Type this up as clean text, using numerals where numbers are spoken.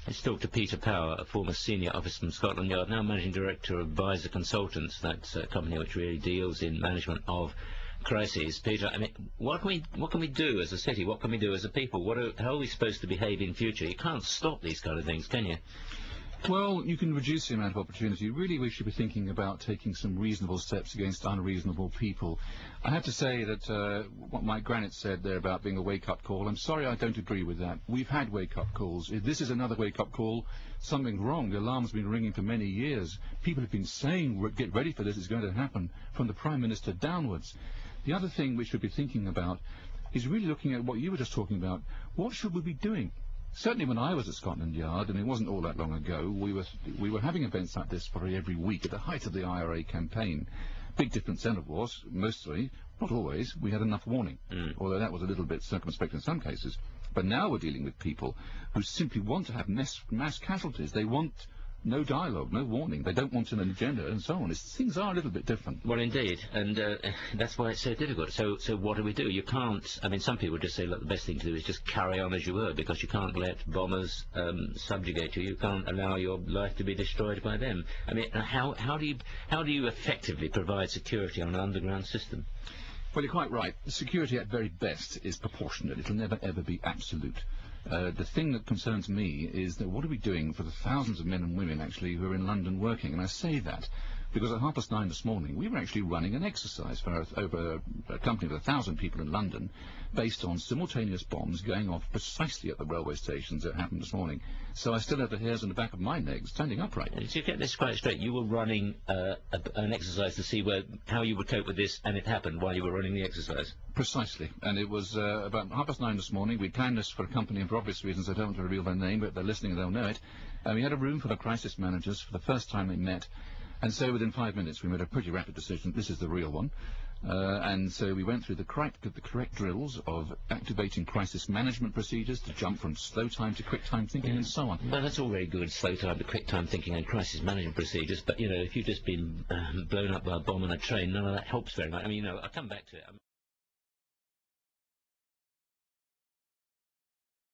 Let's talk to Peter Power, a former senior officer from Scotland Yard, now managing director of Visor Consultants. That's a company which really deals in management of crises. Peter, I mean, what can we do as a city? What can we do as a people? How are we supposed to behave in future? You can't stop these kind of things, can you? Well, you can reduce the amount of opportunity. Really, we should be thinking about taking some reasonable steps against unreasonable people. I have to say that what Mike Granite said there about being a wake-up call, I'm sorry, I don't agree with that. We've had wake-up calls. If this is another wake-up call, something's wrong. The alarm's been ringing for many years. People have been saying, get ready for this, it's going to happen, from the Prime Minister downwards. The other thing we should be thinking about is really looking at what you were just talking about. What should we be doing? Certainly when I was at Scotland Yard, and it wasn't all that long ago, we were having events like this probably every week at the height of the IRA campaign. Big difference then, of course, mostly, not always, we had enough warning, although that was a little bit circumspect in some cases. But now we're dealing with people who simply want to have mass casualties. They want no dialogue, no warning. They don't want an agenda and so on. Things are a little bit different. Well, indeed, and that's why it's so difficult. So what do we do? You can't, I mean, some people just say, look, the best thing to do is just carry on as you were, because you can't let bombers subjugate you. You can't allow your life to be destroyed by them. I mean, how do you effectively provide security on an underground system? Well, you're quite right. Security at very best is proportionate. It'll never, ever be absolute. The thing that concerns me is that what are we doing for the thousands of men and women, actually, who are in London working? And I say that because at 9:30 this morning, we were actually running an exercise for over a company of 1,000 people in London based on simultaneous bombs going off precisely at the railway stations that happened this morning. So I still have the hairs on the back of my legs standing upright. And to get this quite straight, you were running an exercise to see how you would cope with this, and it happened while you were running the exercise? Precisely. And it was about 9:30 this morning. We planned this for a company, and for obvious reasons I don't want to reveal their name, but they're listening and they'll know it. We had a room full of crisis managers for the first time they met. And so within 5 minutes we made a pretty rapid decision. This is the real one. And so we went through the correct drills of activating crisis management procedures to jump from slow time to quick time thinking and so on. Well, that's all very good, slow time to quick time thinking and crisis management procedures, but, you know, if you've just been blown up by a bomb on a train, none of that helps very much. I mean, you know, I'll come back to it.